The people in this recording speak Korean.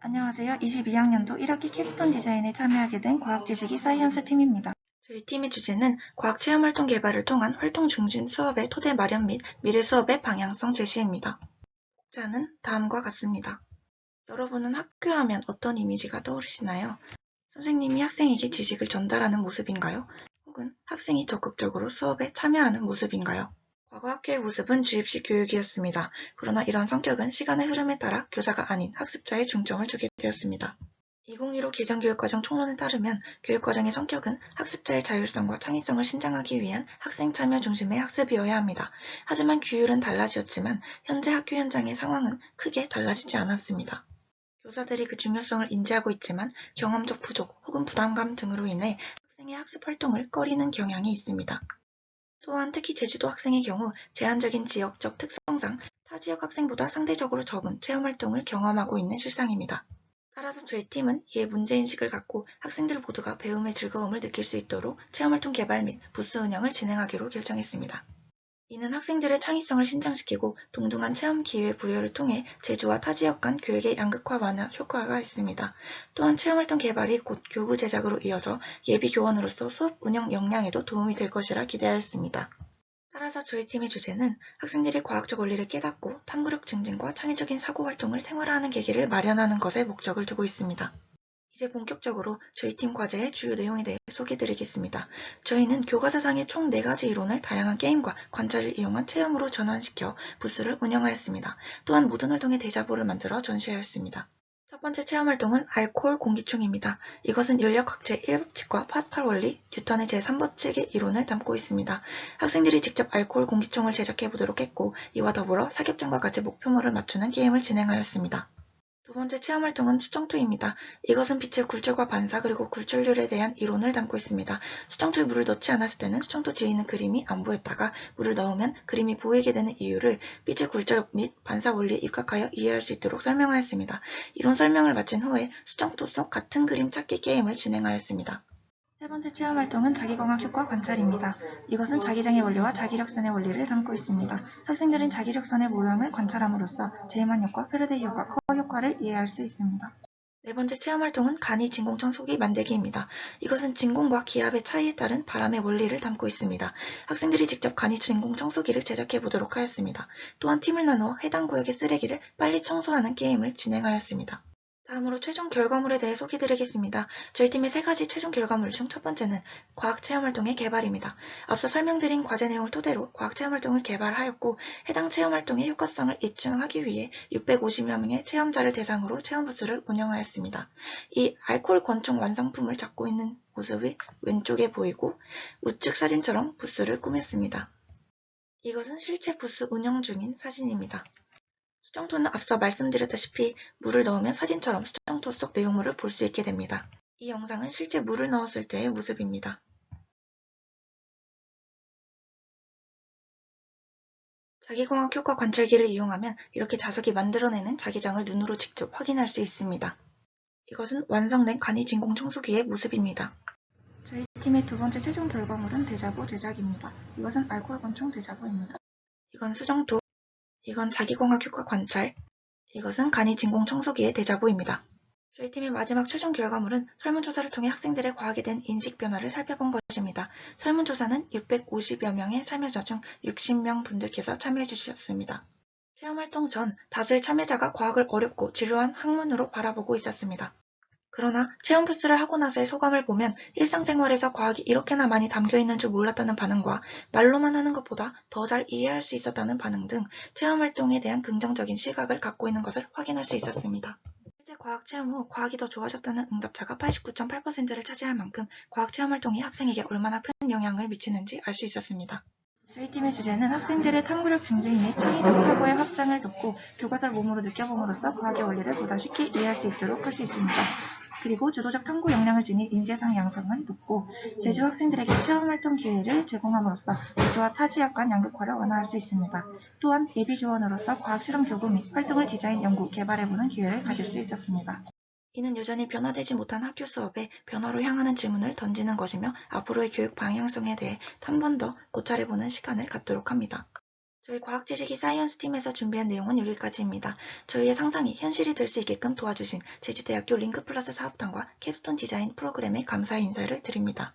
안녕하세요. 22학년도 1학기 캡스톤 디자인에 참여하게 된 과학지식이 사이언스 팀입니다. 저희 팀의 주제는 과학체험활동 개발을 통한 활동 중심 수업의 토대 마련 및 미래 수업의 방향성 제시입니다. 목차는 다음과 같습니다. 여러분은 학교 하면 어떤 이미지가 떠오르시나요? 선생님이 학생에게 지식을 전달하는 모습인가요? 혹은 학생이 적극적으로 수업에 참여하는 모습인가요? 과거 학교의 모습은 주입식 교육이었습니다. 그러나 이러한 성격은 시간의 흐름에 따라 교사가 아닌 학습자에 중점을 두게 되었습니다. 2015 개정교육과정 총론에 따르면 교육과정의 성격은 학습자의 자율성과 창의성을 신장하기 위한 학생 참여 중심의 학습이어야 합니다. 하지만 규율은 달라지었지만 현재 학교 현장의 상황은 크게 달라지지 않았습니다. 교사들이 그 중요성을 인지하고 있지만 경험적 부족 혹은 부담감 등으로 인해 학생의 학습 활동을 꺼리는 경향이 있습니다. 또한 특히 제주도 학생의 경우 제한적인 지역적 특성상 타 지역 학생보다 상대적으로 적은 체험활동을 경험하고 있는 실상입니다. 따라서 저희 팀은 이에 문제인식을 갖고 학생들 모두가 배움의 즐거움을 느낄 수 있도록 체험활동 개발 및 부스 운영을 진행하기로 결정했습니다. 이는 학생들의 창의성을 신장시키고 동등한 체험 기회 부여를 통해 제주와 타 지역 간 교육의 양극화 완화 효과가 있습니다. 또한 체험활동 개발이 곧 교구 제작으로 이어져 예비 교원으로서 수업 운영 역량에도 도움이 될 것이라 기대하였습니다. 따라서 저희 팀의 주제는 학생들이 과학적 원리를 깨닫고 탐구력 증진과 창의적인 사고 활동을 생활화하는 계기를 마련하는 것에 목적을 두고 있습니다. 이제 본격적으로 저희 팀 과제의 주요 내용에 대해 소개드리겠습니다. 저희는 교과서상의 총 4가지 이론을 다양한 게임과 관찰을 이용한 체험으로 전환시켜 부스를 운영하였습니다. 또한 모든 활동의 대자보를 만들어 전시하였습니다. 첫 번째 체험활동은 알코올 공기총입니다. 이것은 인력학제 1법칙과 파스칼 원리, 뉴턴의 제3법칙의 이론을 담고 있습니다. 학생들이 직접 알코올 공기총을 제작해보도록 했고 이와 더불어 사격장과 같이 목표물을 맞추는 게임을 진행하였습니다. 두 번째 체험활동은 수정토입니다. 이것은 빛의 굴절과 반사 그리고 굴절률에 대한 이론을 담고 있습니다. 수정토에 물을 넣지 않았을 때는 수정토 뒤에 있는 그림이 안 보였다가 물을 넣으면 그림이 보이게 되는 이유를 빛의 굴절 및 반사 원리에 입각하여 이해할 수 있도록 설명하였습니다. 이론 설명을 마친 후에 수정토 속 같은 그림 찾기 게임을 진행하였습니다. 세 번째 체험활동은 자기광학 효과 관찰입니다. 이것은 자기장의 원리와 자기력선의 원리를 담고 있습니다. 학생들은 자기력선의 모형을 관찰함으로써 제이만 효과, 페르데이 효과, 커 효과를 이해할 수 있습니다. 네 번째 체험활동은 간이 진공 청소기 만들기입니다. 이것은 진공과 기압의 차이에 따른 바람의 원리를 담고 있습니다. 학생들이 직접 간이 진공 청소기를 제작해 보도록 하였습니다. 또한 팀을 나누어 해당 구역의 쓰레기를 빨리 청소하는 게임을 진행하였습니다. 다음으로 최종 결과물에 대해 소개드리겠습니다. 저희 팀의 3가지 최종 결과물 중 첫 번째는 과학체험활동의 개발입니다. 앞서 설명드린 과제 내용을 토대로 과학체험활동을 개발하였고 해당 체험활동의 효과성을 입증하기 위해 650여 명의 체험자를 대상으로 체험부스를 운영하였습니다. 이 알코올 권총 완성품을 잡고 있는 모습이 왼쪽에 보이고 우측 사진처럼 부스를 꾸몄습니다. 이것은 실제 부스 운영 중인 사진입니다. 수정토는 앞서 말씀드렸다시피 물을 넣으면 사진처럼 수정토 속 내용물을 볼 수 있게 됩니다. 이 영상은 실제 물을 넣었을 때의 모습입니다. 자기광학 효과 관찰기를 이용하면 이렇게 자석이 만들어내는 자기장을 눈으로 직접 확인할 수 있습니다. 이것은 완성된 간이 진공 청소기의 모습입니다. 저희 팀의 두 번째 최종 결과물은 대자보 제작입니다. 이것은 알코올 권총 대자보입니다. 이건 수정토, 이건 자기광학 효과 관찰, 이것은 간이 진공 청소기의 대자보입니다. 저희 팀의 마지막 최종 결과물은 설문조사를 통해 학생들의 과학에 대한 인식 변화를 살펴본 것입니다. 설문조사는 650여 명의 참여자 중 60명 분들께서 참여해 주셨습니다. 체험활동 전 다수의 참여자가 과학을 어렵고 지루한 학문으로 바라보고 있었습니다. 그러나 체험 부스를 하고 나서의 소감을 보면 일상생활에서 과학이 이렇게나 많이 담겨있는 줄 몰랐다는 반응과 말로만 하는 것보다 더 잘 이해할 수 있었다는 반응 등 체험활동에 대한 긍정적인 시각을 갖고 있는 것을 확인할 수 있었습니다. 실제 과학 체험 후 과학이 더 좋아졌다는 응답자가 89.8%를 차지할 만큼 과학 체험 활동이 학생에게 얼마나 큰 영향을 미치는지 알 수 있었습니다. 저희 팀의 주제는 학생들의 탐구력 증진 및 창의적 사고의 확장을 돕고 교과서를 몸으로 느껴봄으로써 과학의 원리를 보다 쉽게 이해할 수 있도록 할 수 있습니다. 그리고 주도적 탐구 역량을 지닌 인재상 양성을 돕고 제주 학생들에게 체험활동 기회를 제공함으로써 제주와 타 지역 간 양극화를 완화할 수 있습니다. 또한 예비 교원으로서 과학실험 교구 및 활동을 디자인, 연구, 개발해보는 기회를 가질 수 있었습니다. 이는 여전히 변화되지 못한 학교 수업에 변화로 향하는 질문을 던지는 것이며 앞으로의 교육 방향성에 대해 한 번 더 고찰해보는 시간을 갖도록 합니다. 저희 과학지식이 사이언스 팀에서 준비한 내용은 여기까지입니다. 저희의 상상이 현실이 될 수 있게끔 도와주신 제주대학교 링크플러스 사업단과 캡스톤 디자인 프로그램에 감사의 인사를 드립니다.